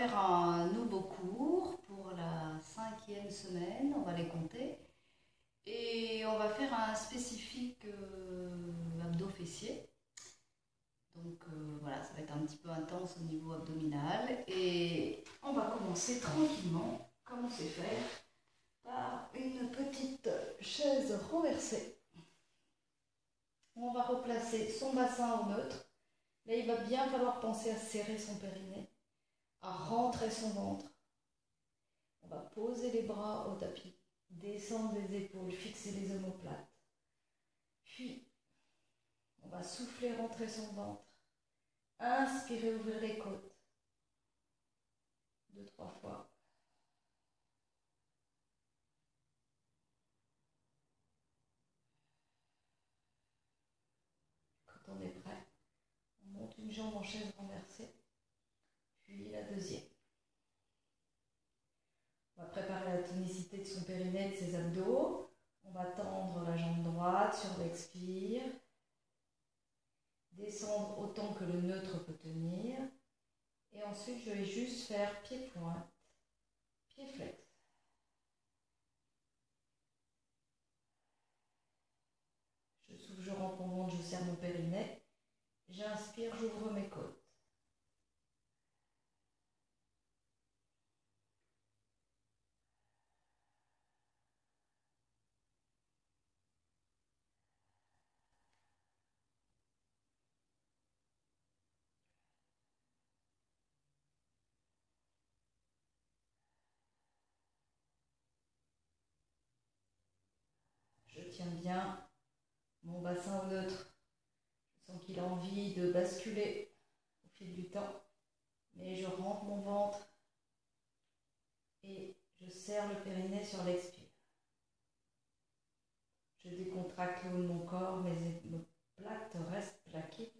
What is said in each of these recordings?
faire un nouveau cours pour la 5e semaine, on va les compter. Et on va faire un spécifique abdos fessiers. Donc voilà, ça va être un petit peu intense au niveau abdominal. Et on va commencer tranquillement, comme on sait faire, par une petite chaise renversée. On va replacer son bassin au neutre. Là, il va bien falloir penser à serrer son périnée, à rentrer son ventre. On va poser les bras au tapis, descendre les épaules, fixer les omoplates. Puis, on va souffler, rentrer son ventre. Inspirer, ouvrir les côtes. 2-3 fois. Quand on est prêt, on monte une jambe en chaise renversée, puis la deuxième. On va préparer la tonicité de son périnée et de ses abdos. On va tendre la jambe droite sur l'expire. Descendre autant que le neutre peut tenir. Et ensuite, je vais juste faire pied-pointe, pied-flex. Je souffle, je rentre mon ventre, je serre mon périnée. J'inspire, j'ouvre mes côtes. Je tiens bien mon bassin au neutre. Je sens qu'il a envie de basculer au fil du temps. Mais je rentre mon ventre et je serre le périnée sur l'expire. Je décontracte le haut de mon corps, mes omoplates restent plaquées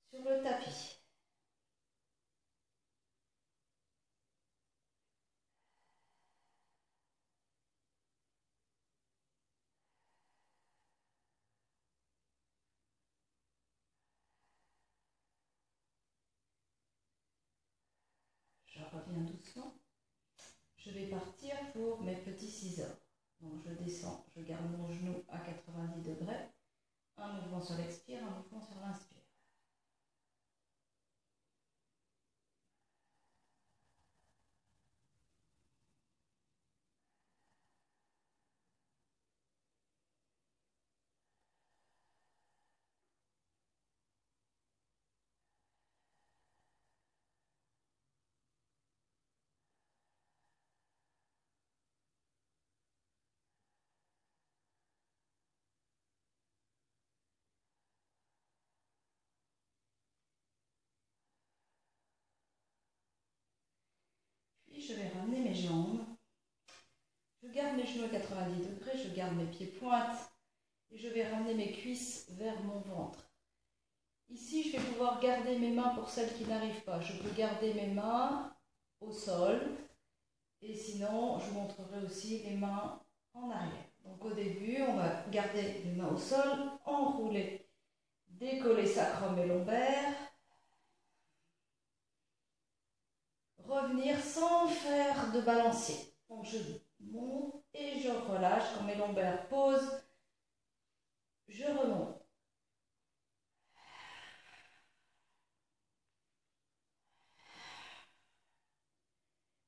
sur le tapis. Je reviens doucement. Je vais partir pour mes petits scissors. Donc je descends, je garde mon genou à 90 degrés. Un mouvement sur l'expire, un mouvement sur l'inspire. Puis je vais ramener mes jambes. Je garde mes genoux à 90 degrés, je garde mes pieds pointes et je vais ramener mes cuisses vers mon ventre. Ici, je vais pouvoir garder mes mains pour celles qui n'arrivent pas. Je peux garder mes mains au sol et sinon, je vous montrerai aussi les mains en arrière. Donc au début, on va garder les mains au sol, enrouler, décoller sacrum et lombaire. Revenir sans faire de balancier. Donc je monte et je relâche. Quand mes lombaires posent, je remonte.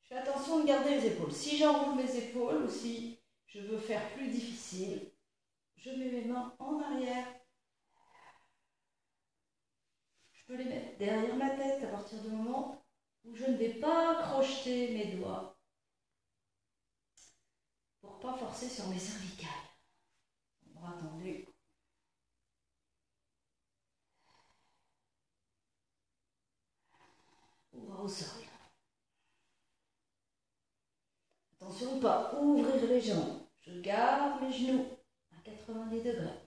Je fais attention de garder les épaules. Si j'enroule mes épaules ou si je veux faire plus difficile, je mets mes mains en arrière. Je peux les mettre derrière ma tête à partir du moment où je ne vais pas crocheter mes doigts pour ne pas forcer sur mes cervicales. Bras tendus. Ou bras au sol. Attention de ne pas ouvrir les jambes. Je garde mes genoux à 90 degrés.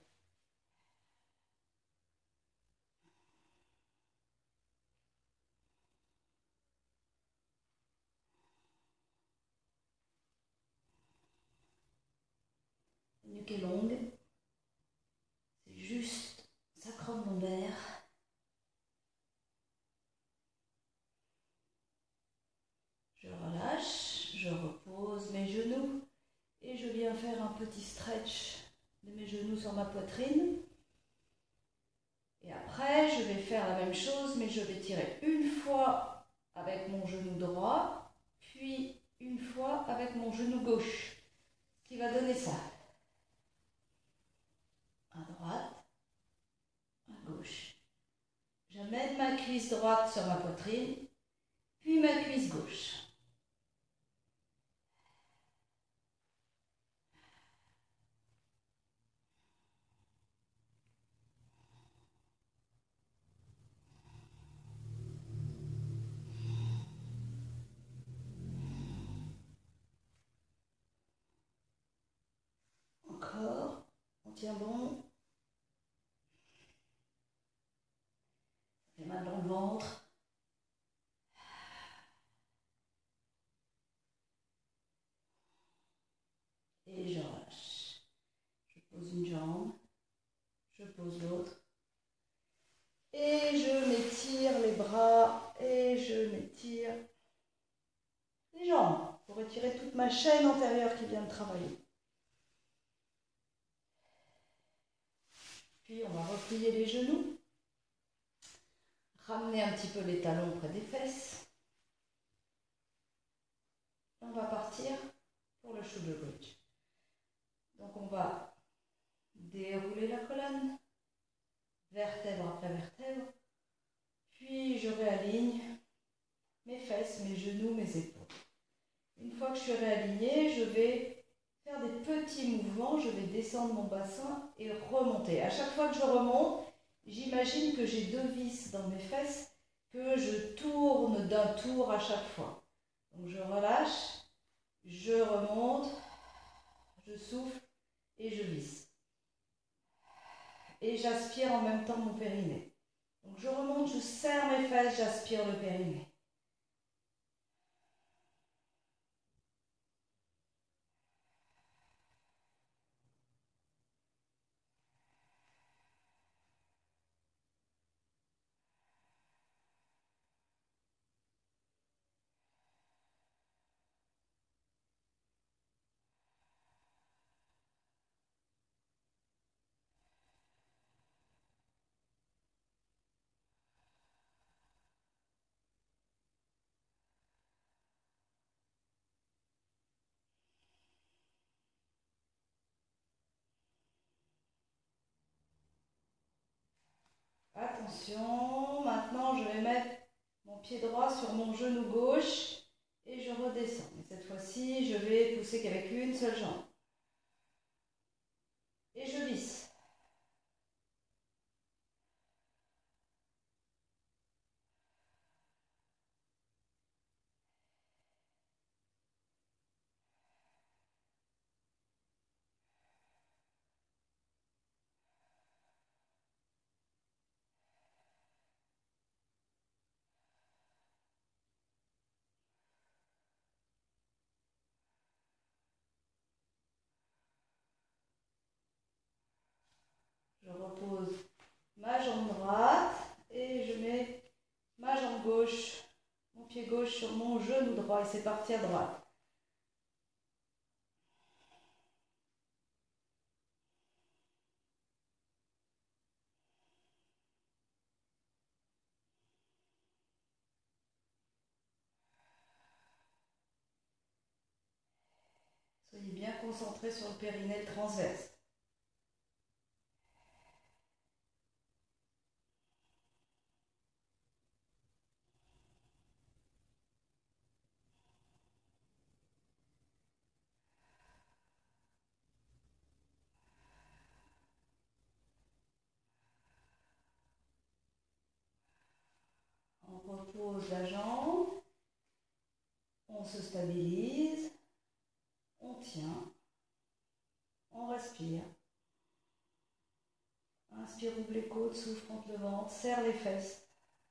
La nuque est longue. C'est juste sacrum lombaire. faire un petit stretch de mes genoux sur ma poitrine. Et après, je vais faire la même chose, mais je vais tirer une fois avec mon genou droit, puis une fois avec mon genou gauche. Ce qui va donner ça. À droite, à gauche. J'amène ma cuisse droite sur ma poitrine, puis ma cuisse gauche. Encore, on tient bon. Ça fait mal dans le ventre. Et je relâche. Je pose une jambe, je pose l'autre. Et je m'étire les bras et je m'étire les jambes pour étirer toute ma chaîne antérieure qui vient de travailler. Puis on va replier les genoux, ramener un petit peu les talons près des fesses. On va partir pour le shoulder bridge. Donc on va dérouler la colonne, vertèbre après vertèbre, puis je réaligne mes fesses, mes genoux, mes épaules. Une fois que je suis réalignée, je vais faire des petits mouvements, je vais descendre mon bassin et remonter. À chaque fois que je remonte, j'imagine que j'ai 2 vis dans mes fesses, que je tourne d'un tour à chaque fois. Donc je relâche, je remonte, je souffle et je visse. Et j'aspire en même temps mon périnée. Donc je remonte, je serre mes fesses, j'aspire le périnée. Attention, maintenant je vais mettre mon pied droit sur mon genou gauche et je redescends. Mais cette fois-ci, je vais pousser qu'avec une seule jambe. Et je visse. Je repose ma jambe droite et je mets ma jambe gauche, mon pied gauche sur mon genou droit et c'est parti à droite. Soyez bien concentrés sur le périnée transverse. On repose la jambe, on se stabilise, on tient, on respire. Inspire, ouvre les côtes, souffle, monte le ventre, serre les fesses,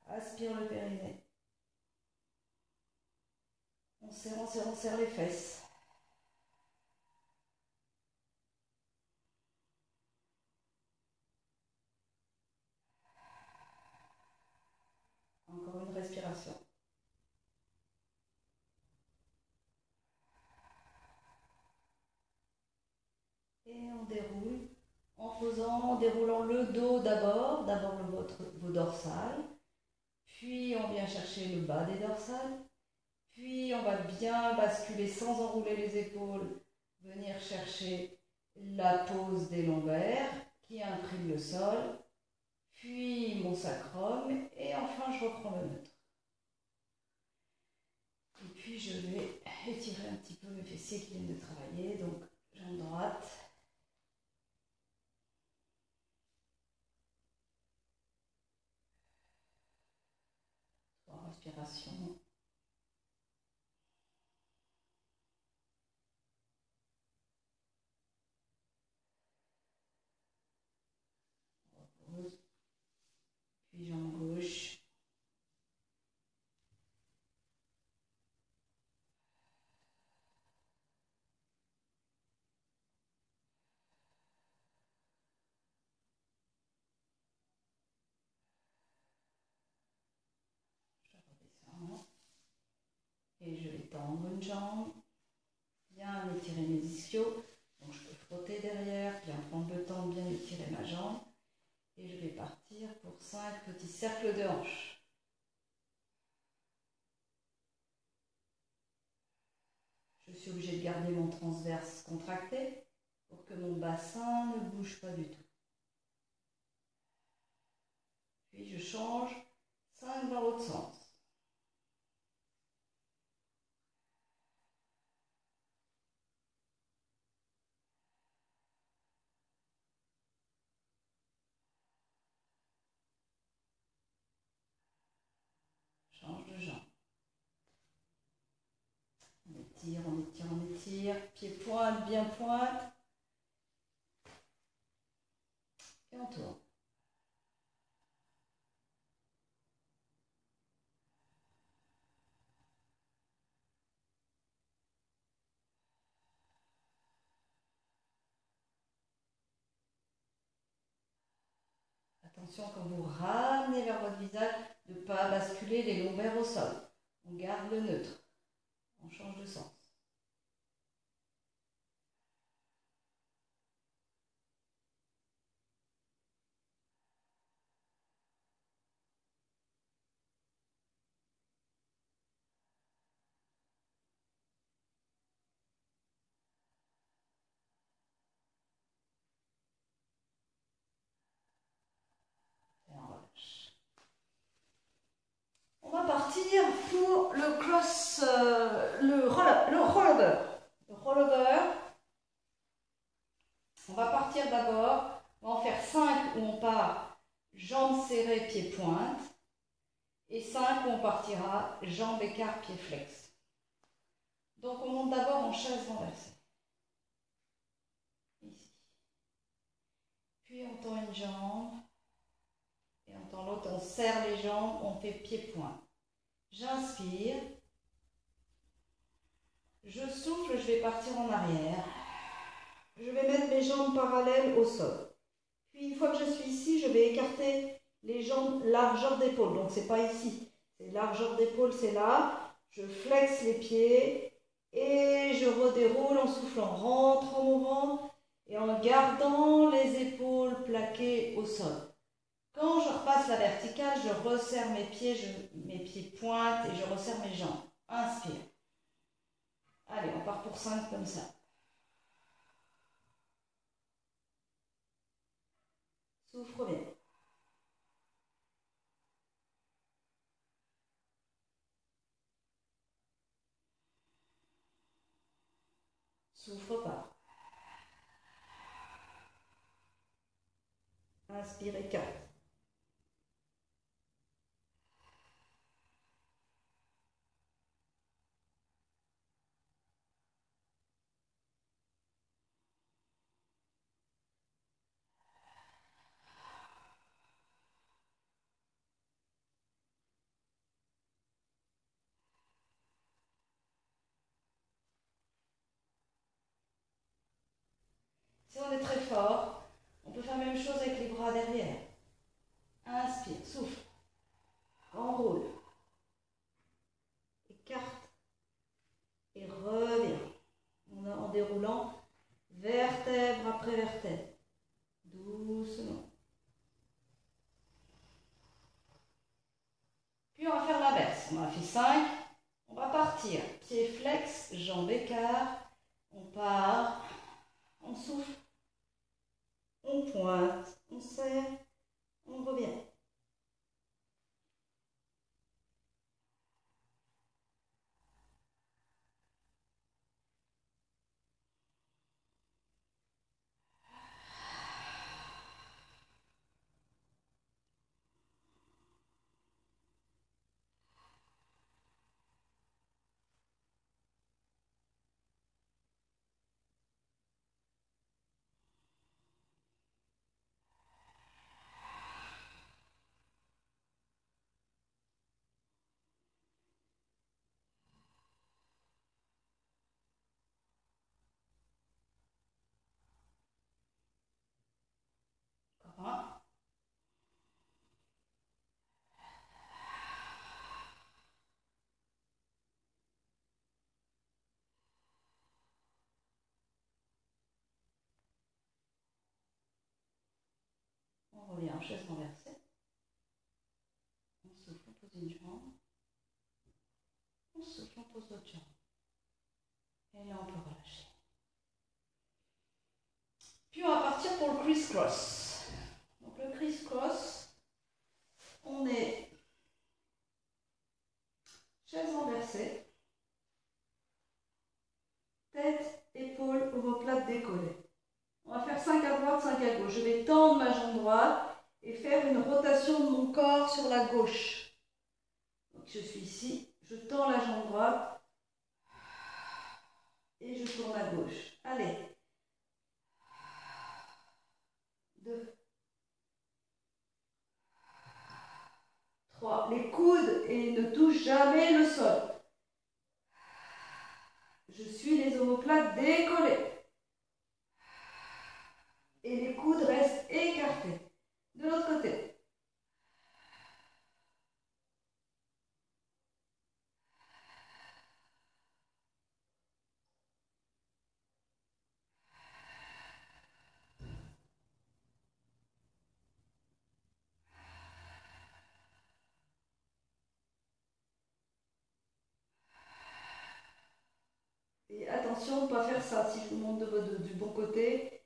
aspire le périnée. On serre les fesses. Encore une respiration. en déroulant le dos d'abord vos dorsales, puis on vient chercher le bas des dorsales, puis on va bien basculer sans enrouler les épaules, venir chercher la pose des lombaires qui imprime le sol, puis mon sacrum, et enfin je reprends le neutre. Et puis je vais étirer un petit peu mes fessiers qui viennent de travailler, donc jambe droite. Respiration. Repose. Puis jambe gauche. Je redescends. Et je vais tendre une jambe. Bien étirer mes ischios. Donc je peux frotter derrière, bien prendre le temps de bien étirer ma jambe. Et je vais partir pour 5 petits cercles de hanches. Je suis obligée de garder mon transverse contracté pour que mon bassin ne bouge pas du tout. Puis je change 5 dans l'autre sens. Change de jambe. On étire, on étire, on étire. Pied pointe, bien pointe. Et on tourne. Attention quand vous ramenez vers votre visage de ne pas basculer les lombaires au sol. On garde le neutre. On change de sens. Et on relâche. On va partir pour le cross, le rollover. Le rollover. On va partir d'abord, on va en faire 5 où on part jambes serrées, pieds pointe. Et 5 où on partira jambes écart, pieds flex. Donc on monte d'abord en chaise renversée. Ici. Puis on tend une jambe. Et on tend l'autre, on serre les jambes, on fait pied-point. J'inspire. Je souffle, je vais partir en arrière. Je vais mettre mes jambes parallèles au sol. Puis une fois que je suis ici, je vais écarter les jambes largeur d'épaule. Donc c'est pas ici, c'est largeur d'épaule, c'est là. Je flexe les pieds et je redéroule en soufflant. Rentre en mouvement et en gardant les épaules plaquées au sol. Quand je repasse la verticale, je resserre mes pieds pointent et je resserre mes jambes. Inspire. Allez, on part pour 5 comme ça. Souffle bien. Souffle pas. Inspirez 4. Si on est très fort, on peut faire la même chose avec les bras derrière. Inspire, souffle. Enroule. Écarte. Et reviens. En déroulant vertèbre après vertèbre. Doucement. On en a fait 5. On va partir. Pied flex, jambes écart. On part. On souffle. On pointe. On serre. On revient. Encore un. On revient en chaise renversée. On souffle, on pose une jambe. On souffle, on pose l'autre jambe. Et là, on peut relâcher. Puis, on va partir pour le criss-cross. Donc, le criss-cross, on est chaise renversée. Tête, épaules, omoplate décollée. On va faire 5 à droite, 5 à gauche. Je vais tendre ma jambe droite et faire une rotation de mon corps sur la gauche. Donc je suis ici, je tends la jambe droite et je tourne à gauche. Allez. 2. 3. Les coudes et ne touchent jamais le sol. Je suis les omoplates décollées. Et les coudes restent écartés. De l'autre côté. Et attention de ne pas faire ça. Si je vous montre du bon côté,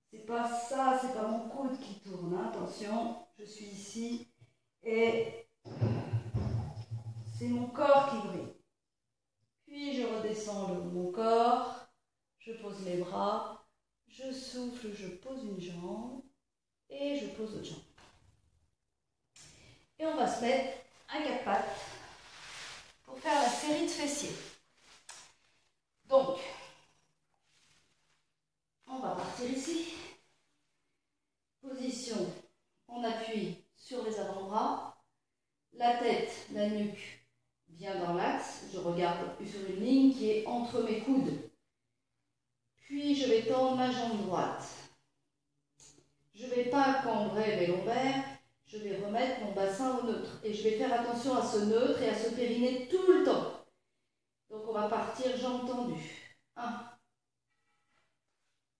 c'est pas ça, c'est pas mon coude qui tourne. Hein. Attention, je suis ici et c'est mon corps qui brille. Puis je redescends mon corps, je pose mes bras, je souffle, je pose une jambe et je pose l'autre jambe. Et on va se mettre à 4 pattes pour faire la série de fessiers. Donc, on va partir ici. Position, on appuie sur les avant-bras, la tête, la nuque bien dans l'axe, je regarde sur une ligne qui est entre mes coudes. Puis je vais tendre ma jambe droite. Je ne vais pas cambrer mes lombaires, je vais remettre mon bassin au neutre. Et je vais faire attention à ce neutre et à ce périnée tout le temps. Donc on va partir jambes tendues. 1.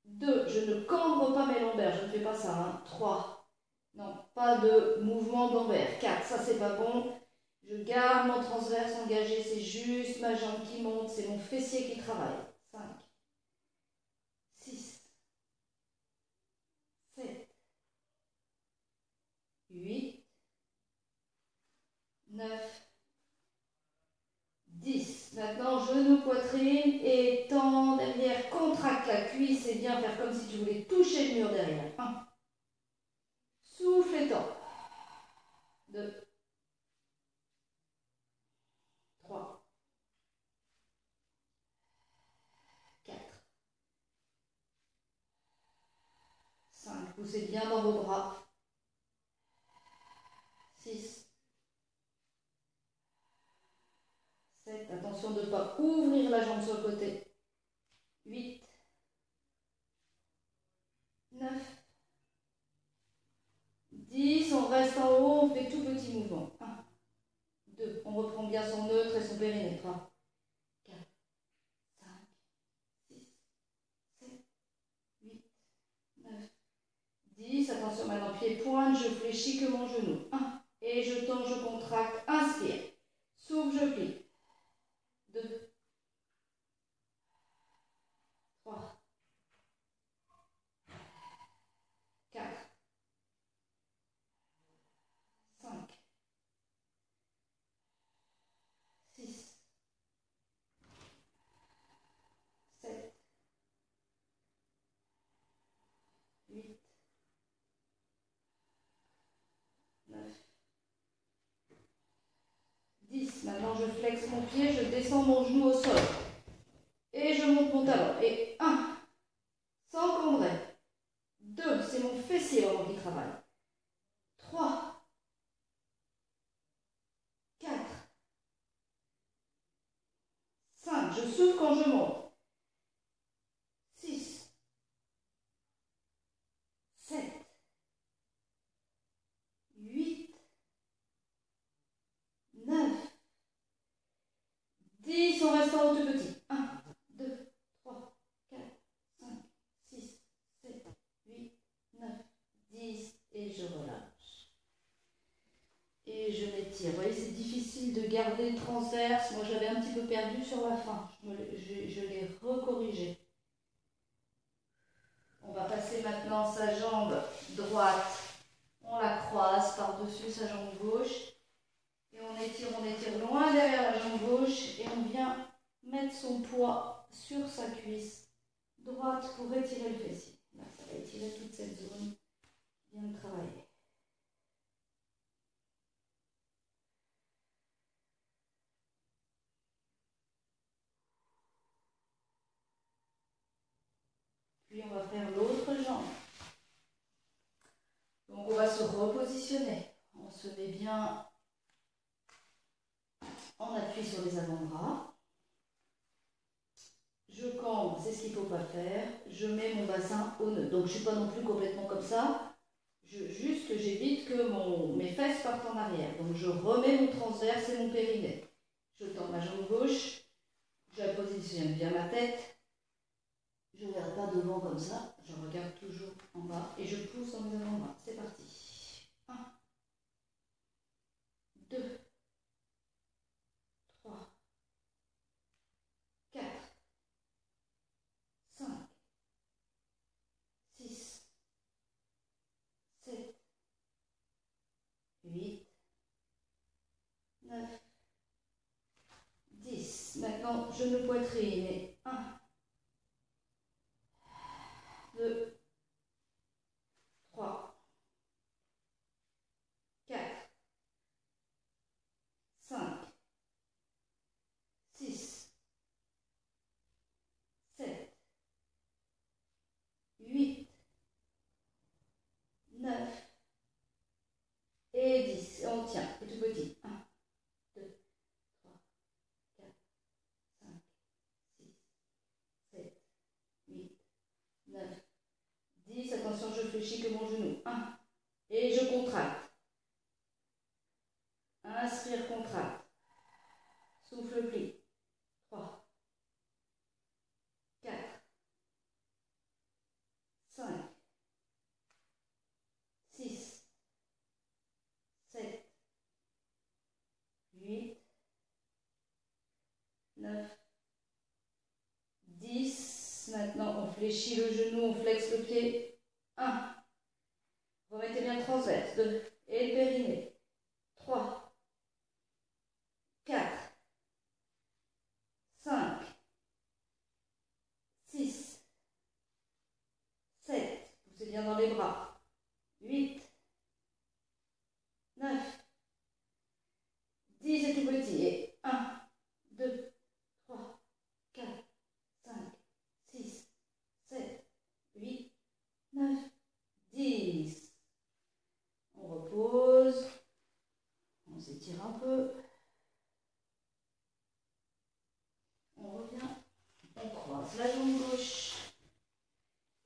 2. Je ne cambre pas mes lombaires, je ne fais pas ça. Hein. 3. Non, pas de mouvement de lombaire. 4. Ça c'est pas bon. Je garde mon transverse engagé, c'est juste ma jambe qui monte, c'est mon fessier qui travaille. 5. 6. 7. 8. 9. 10. Maintenant, genou, poitrine et tends derrière, contracte la cuisse et viens faire comme si tu voulais toucher le mur derrière. 1. Souffle et tends. 2. 3. 4. 5. Poussez bien dans vos bras. 6. 7. Attention de ne pas ouvrir la jambe sur le côté. 8. 9. 10. On reste en haut, on fait tout petit mouvement. 1. 2. On reprend bien son neutre et son périnée. 3. 4. 5. 6. 7. 8. 9. 10. Attention maintenant, pied-pointe, je fléchis que mon genou. 1. Et je tends, je contracte. Inspire. Souffle, je plie. 2, 3, 4, 5, 6, 7, 8, 9, 10. Maintenant, je flexe mon pied, je descends mon genou au sol. Et je monte mon talon. Et 1, sans cambrer. 2, c'est mon fessier vraiment qui travaille. 3, 4, 5, je souffle quand je monte. 6, 7, 8, 9, 10, on reste en haut tout petit. 1, 2, 3, 4, 5, 6, 7, 8, 9, 10 et je relâche. Et je m'étire. Vous voyez, c'est difficile de garder le transverse. Moi, j'avais un petit peu perdu sur la fin. Je l'ai recorrigé. On va passer maintenant sa jambe droite. On la croise par-dessus sa jambe gauche. Et on étire loin derrière la jambe gauche. Et on vient mettre son poids sur sa cuisse droite pour étirer le fessier. Là, ça va étirer toute cette zone. Bien travailler. Puis on va faire l'autre jambe. Donc on va se repositionner. On se met bien en appui sur les avant-bras. Je cambre, c'est ce qu'il ne faut pas faire. Je mets mon bassin au nœud. Donc je ne suis pas non plus complètement comme ça. Juste que j'évite que mes fesses partent en arrière. Donc je remets mon transverse et mon périnée. Je tends ma jambe gauche. Je positionne bien ma tête. Je ne regarde pas devant comme ça. Je regarde toujours en bas. Et je pousse dans mes avant-bras. C'est parti. 1, 2, 3, 4, 5, 6, 7, 8, 9, 10. Maintenant, genou poitrine. Et 1, 2, 3, 4, 5, 6, 7, 8, 9 et 10. Et on tient. Et tout petit. 1, 2, 3, 4, 5, 6, 7, 8, 9, 10. Attention, je fléchis que mon genou. 1. Et je contracte. Inspire, contracte. Souffle, plie. 3, 4, 5, 6, 7, 8, 9, 10. Maintenant, on fléchit le genou, on flexe le pied. 1. Remettez bien le transverse. 2. Et le périnée. 3, 4, 5, 6, 7. Poussez bien dans les bras. 8, 9, 10 et tout petit. Et 1, 2, 3, 4, 5, 6, 7, 8, 9, 10. On repose. On s'étire un peu. On revient. On croise la jambe gauche.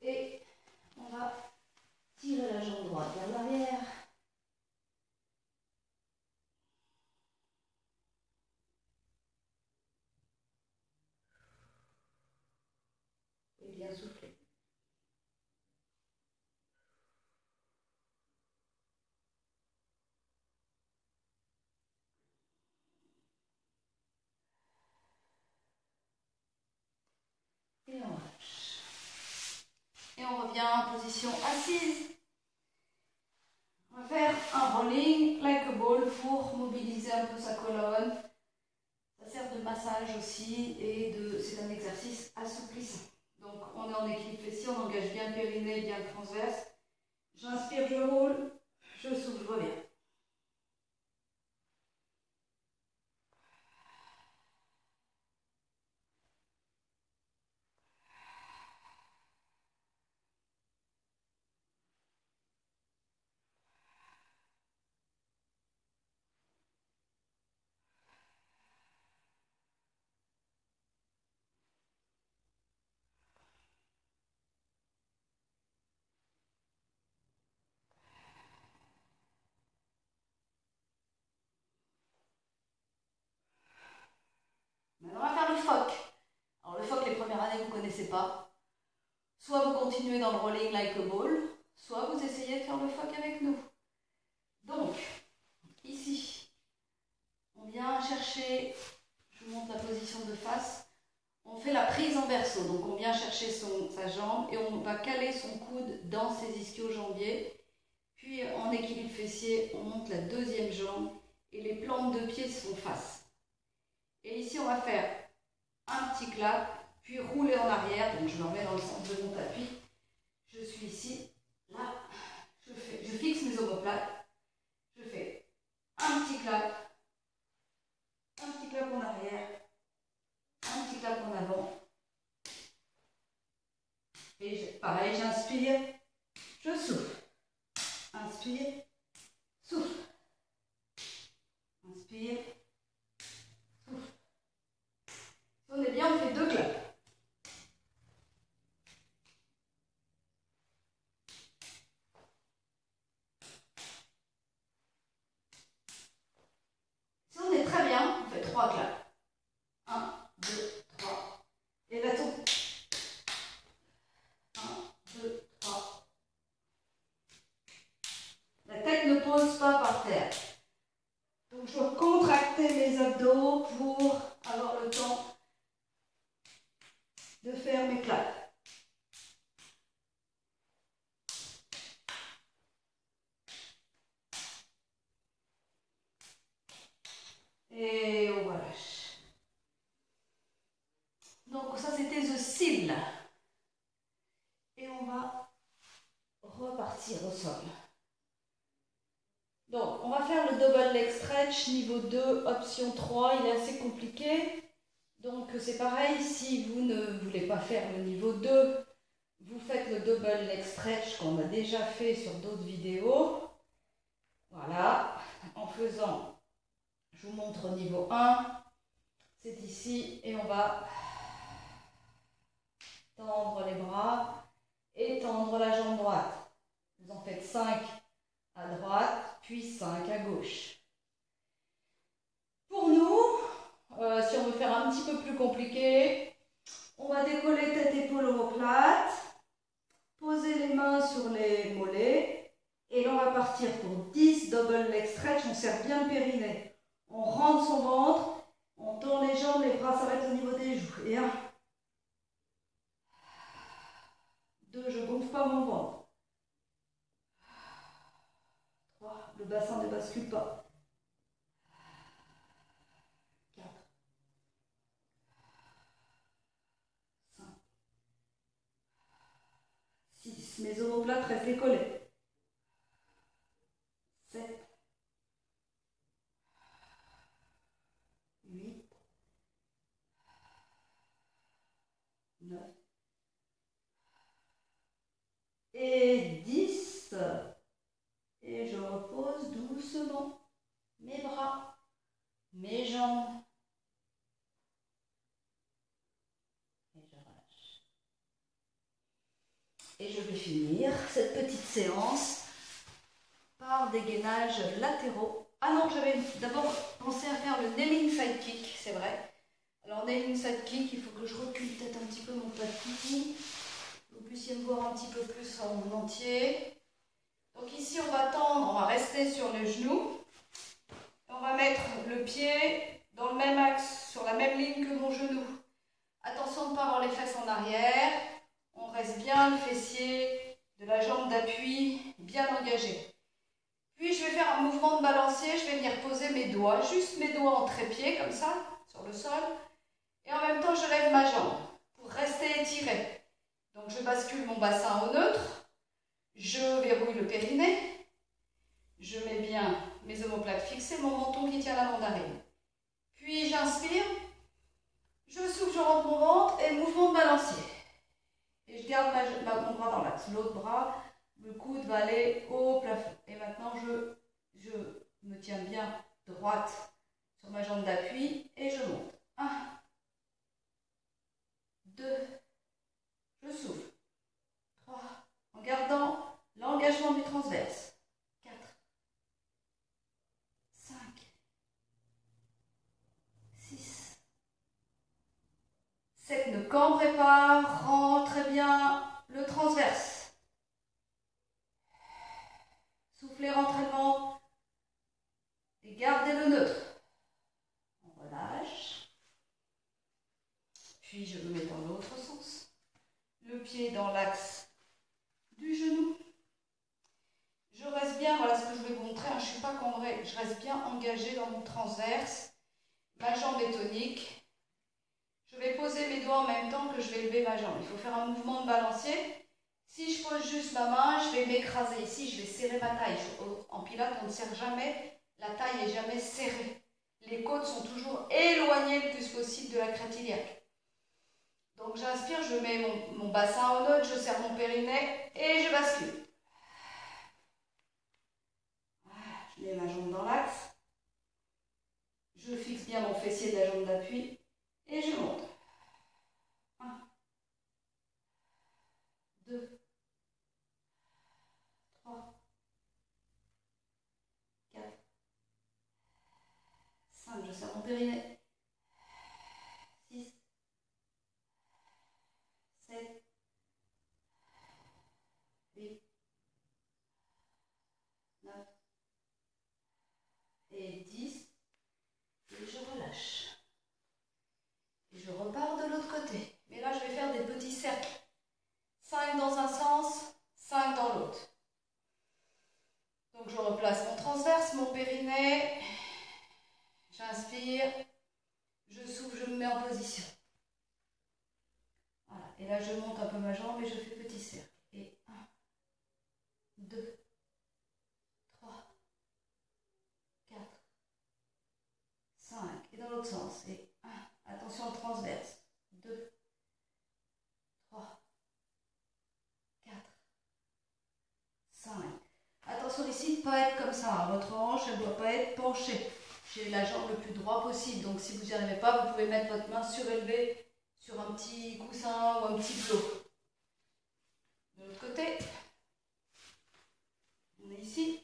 Et on va tirer la jambe droite vers l'arrière. Et bien souffler. Et on revient en position assise. On va faire un rolling like a ball pour mobiliser un peu sa colonne. Ça sert de massage aussi et c'est un exercice assouplissant. Donc on est en équilibre fessier, on engage bien le périnée, bien le transverse. J'inspire, je roule, je souffle, je reviens. Maintenant, on va faire le phoque. Alors, le phoque, les premières années, vous ne connaissez pas. Soit vous continuez dans le rolling like a ball, soit vous essayez de faire le phoque avec nous. Donc, ici, on vient chercher, je vous montre la position de face, on fait la prise en berceau. Donc, on vient chercher sa jambe et on va caler son coude dans ses ischio-jambiers. Puis, en équilibre fessier, on monte la deuxième jambe et les plantes de pied se font face. Et ici, on va faire un petit clap, puis rouler en arrière. Donc, je me remets dans le centre de mon tapis. Je suis ici, là, je fixe mes omoplates. Je fais un petit clap en arrière, un petit clap en avant. Et pareil, j'inspire, je souffle. Inspire, souffle. Inspire, souffle. Si on est bien, on fait 2 claps. Si on est très bien, on fait 3 claps. 1, 2, 3. Et la tour. 1, 2, 3. La tête ne pose pas par terre. Donc je dois contracter mes abdos pour avoir le temps de faire mes claps. Et on relâche. Donc ça c'était The Seal. Et on va repartir au sol. Donc on va faire le double leg stretch niveau 2, option 3. Il est assez compliqué. Donc c'est pareil, si vous ne voulez pas faire le niveau 2, vous faites le double leg stretch qu'on a déjà fait sur d'autres vidéos. Voilà, en faisant, je vous montre au niveau 1, c'est ici et on va tendre les bras et tendre la jambe droite. Vous en faites 5 à droite, puis 5 à gauche. Pour nous, si on veut faire un petit peu plus compliqué, on va décoller tête épaule omoplate, poser les mains sur les mollets et là on va partir pour 10 double leg stretch. On serre bien le périnée, on rentre son ventre, on tourne les jambes, les bras s'arrêtent au niveau des joues. Et 1, 2, je ne gonfle pas mon ventre. 3, le bassin ne bascule pas. 4, 5, 6, mes omoplates restent décollées. 7, 8, 9 et 10. Et je repose doucement mes bras, mes jambes. Et je relâche. Et je vais finir cette petite séance par des gainages latéraux. Ah non, j'avais d'abord pensé à faire le kneeling side kick, c'est vrai. Alors kneeling side kick, il faut que je recule peut-être un petit peu mon tapis. Que vous puissiez me voir un petit peu plus en entier. Donc ici, on va tendre, on va rester sur les genoux. On va mettre le pied dans le même axe, sur la même ligne que mon genou. Attention de ne pas avoir les fesses en arrière. On reste reste bien le fessier de la jambe d'appui bien engagé. Puis je vais faire un mouvement de balancier, je vais venir poser mes doigts, juste mes doigts en trépied comme ça, sur le sol. Et en même temps, je lève ma jambe pour rester étirée. Donc je bascule mon bassin au neutre, je verrouille le périnée, je mets bien mes omoplates fixées, mon menton qui tient la mandarine. Puis j'inspire, je souffle, je rentre mon ventre et mouvement de balancier. Et je garde mon bras dans l'axe. L'autre bras, le coude va aller au plafond. Et maintenant, je me tiens bien droite sur ma jambe d'appui et je monte. 1, 2, je souffle. 3, en gardant l'engagement du transverse. 4, 5, 6, 7, ne cambrez pas, rentrez bien le transverse. Soufflez, rentrez le ventre et gardez le neutre. On relâche. Puis je me mets dans l'autre sens. Le pied dans l'axe du genou. Je reste bien, voilà ce que je vais vous montrer, hein, je ne suis pas cambrée, je reste bien engagée dans mon transverse. Ma jambe est tonique. Je vais poser mes doigts en même temps que je vais lever ma jambe. Il faut faire un mouvement de balancier. Si je pose juste ma main, je vais m'écraser ici, je vais serrer ma taille. En pilates, on ne serre jamais, la taille n'est jamais serrée. Les côtes sont toujours éloignées le plus possible de la crête iliaque. Donc j'inspire, je mets mon bassin au neutre, je serre mon périnée et je bascule. Voilà, je mets ma jambe dans l'axe. Je fixe bien mon fessier de la jambe d'appui et je monte. 1, 2, 3, 4, 5, je serre mon périnée. 6, 7, 8, 9 et 10. Et je relâche. Et je repars de l'autre côté. Mais là, je vais faire des petits cercles. 5 dans un sens, 5 dans l'autre. Donc, je replace mon transverse, mon périnée. J'inspire. Je souffle, je me mets en position. Voilà. Et là, je monte un peu ma jambe et je fais petit cercle. Et 1, 2, 3, 4, 5. Et dans l'autre sens. Et 1. Attention au transverse. 2, 3, 4, 5. Attention ici de ne pas être comme ça. Votre hanche, elle ne doit pas être penchée. J'ai la jambe le plus droit possible. Donc si vous n'y arrivez pas, vous pouvez mettre votre main surélevée sur un petit coussin ou un petit plot. De l'autre côté, on est ici.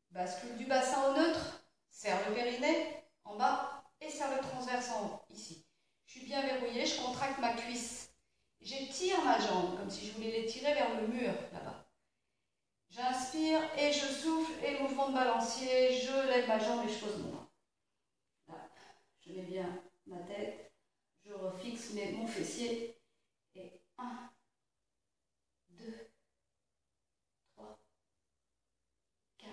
Bascule du bassin au neutre. Serre le périnée en bas et serre le transverse en haut, ici. Je suis bien verrouillée, je contracte ma cuisse. J'étire ma jambe, comme si je voulais l'étirer vers le mur, là-bas. J'inspire et je souffle et mouvement de balancier, je lève ma jambe et je pose mon bras. Là, je mets bien ma tête, je refixe mon fessier. Et 1, 2, 3, 4,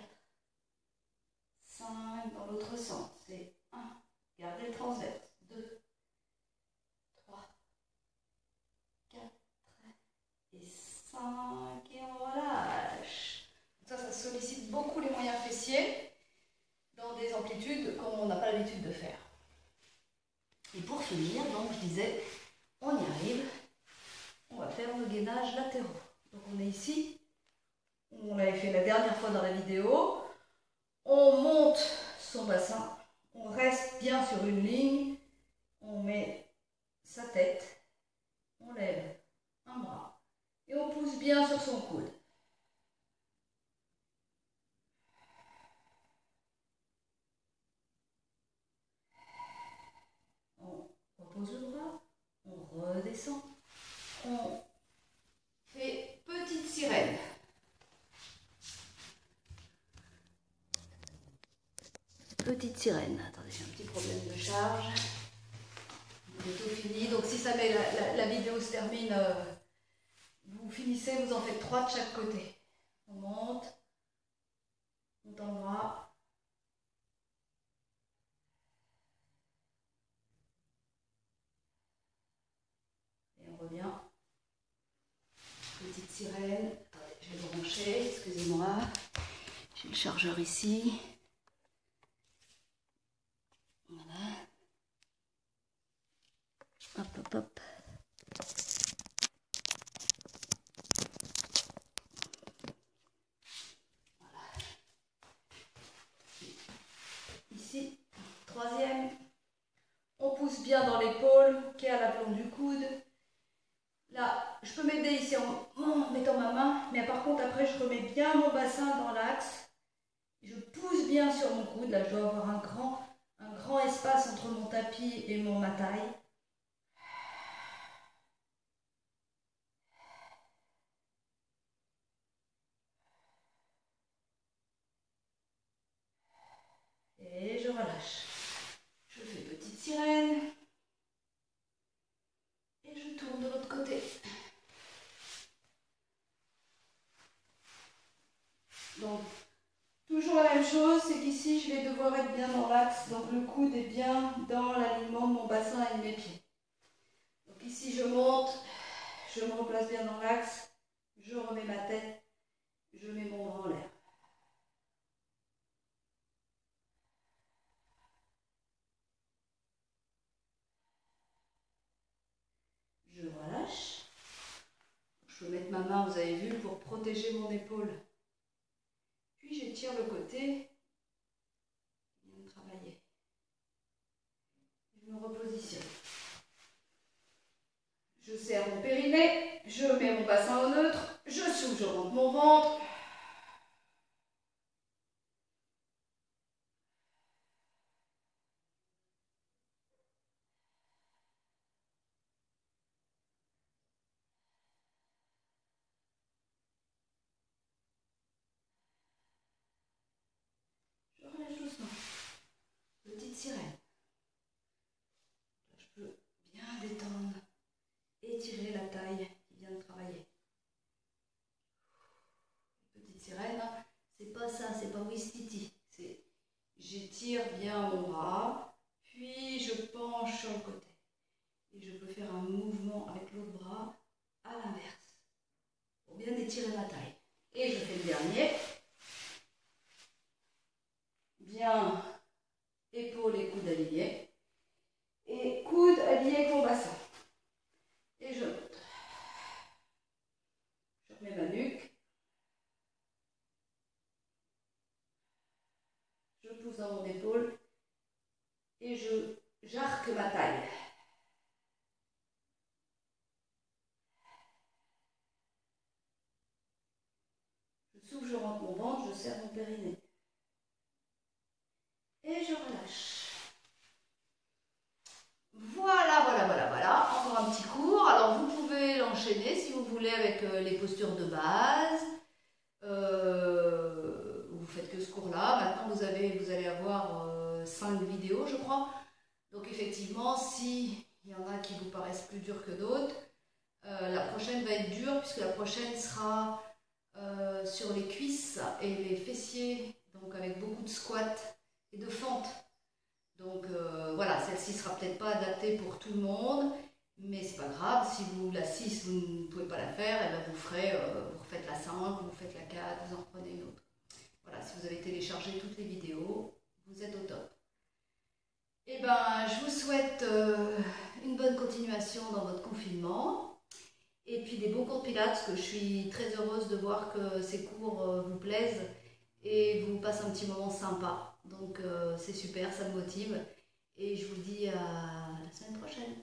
5 dans l'autre sens. Et 1, gardez le transverse. 2, 3, 4 et 5 et on relâche. Ça sollicite beaucoup les moyens fessiers dans des amplitudes comme on n'a pas l'habitude de faire. Et pour finir, donc je disais, on y arrive, on va faire nos gainages latéraux. Donc on est ici, on l'avait fait la dernière fois dans la vidéo, on monte son bassin, on reste bien sur une ligne, on met sa tête, on lève un bras et on pousse bien sur son coude. On repose le bras, on redescend, on fait petite sirène. Petite sirène. Attendez, j'ai un petit problème de charge. On est tout fini. Donc si ça met la vidéo se termine finissez, vous en faites 3 de chaque côté. On monte dans le bras. Et on revient. Petite sirène. Attendez, je vais le brancher, excusez-moi. J'ai le chargeur ici. Voilà. Hop, hop, hop. Voilà. Ici, troisième. On pousse bien dans l'épaule qui est à l'aplomb du coude. Là, je peux m'aider ici en mettant ma main, mais par contre après je remets bien mon bassin dans l'axe. Je pousse bien sur mon coude. Là, je dois avoir un grand espace entre mon tapis et ma taille. Et je relâche. Je fais petite sirène. Et je tourne de l'autre côté. Donc, toujours la même chose, c'est qu'ici, je vais devoir être bien dans l'axe. Donc, le coude est bien dans l'alignement de mon bassin et de mes pieds. Donc, ici, je monte. Je me replace bien dans l'axe. Je remets ma tête. Je mets mon bras en l'air. Je relâche. Je peux mettre ma main, vous avez vu, pour protéger mon épaule. Puis j'étire le côté. Bien travailler. Je me repositionne. Je serre mon périnée. Je mets mon bassin au neutre. Je souffle, je remonte mon ventre. Je relâche doucement. Petite sirène. Je peux bien détendre, étirer la taille qui vient de travailler. Petite sirène, c'est pas ça, c'est pas Wistiti. C'est j'étire bien mon bras, puis je penche sur le côté. Et je peux faire un mouvement avec l'autre bras à l'inverse pour bien étirer ma taille. Et je fais le dernier. Bien épaules et coudes alignés. Et coudes alignés avec mon bassin. Et je monte. Je remets ma nuque. Je pousse dans mon épaule. Et j'arque ma taille. Je souffle, je rentre mon ventre, je serre mon périnée. Et je relâche. Voilà, voilà, voilà, voilà. Encore un petit cours. Alors, vous pouvez l'enchaîner si vous voulez avec les postures de base. Vous faites que ce cours-là. Maintenant, vous allez avoir 5 vidéos, je crois. Donc, effectivement, s'il y en a qui vous paraissent plus dures que d'autres, la prochaine va être dure puisque la prochaine sera sur les cuisses et les fessiers, donc avec beaucoup de squats et de fentes. Donc voilà, celle-ci sera peut-être pas adaptée pour tout le monde, mais c'est pas grave. Si la 6 vous ne pouvez pas la faire, et bien vous refaites la 5, vous faites la 4, vous en reprenez une autre. Voilà, si vous avez téléchargé toutes les vidéos, vous êtes au top. Et ben, je vous souhaite une bonne continuation dans votre confinement. Et puis des bons cours de pilates, parce que je suis très heureuse de voir que ces cours vous plaisent et vous passent un petit moment sympa. Donc c'est super, ça me motive. Et je vous dis à la semaine prochaine.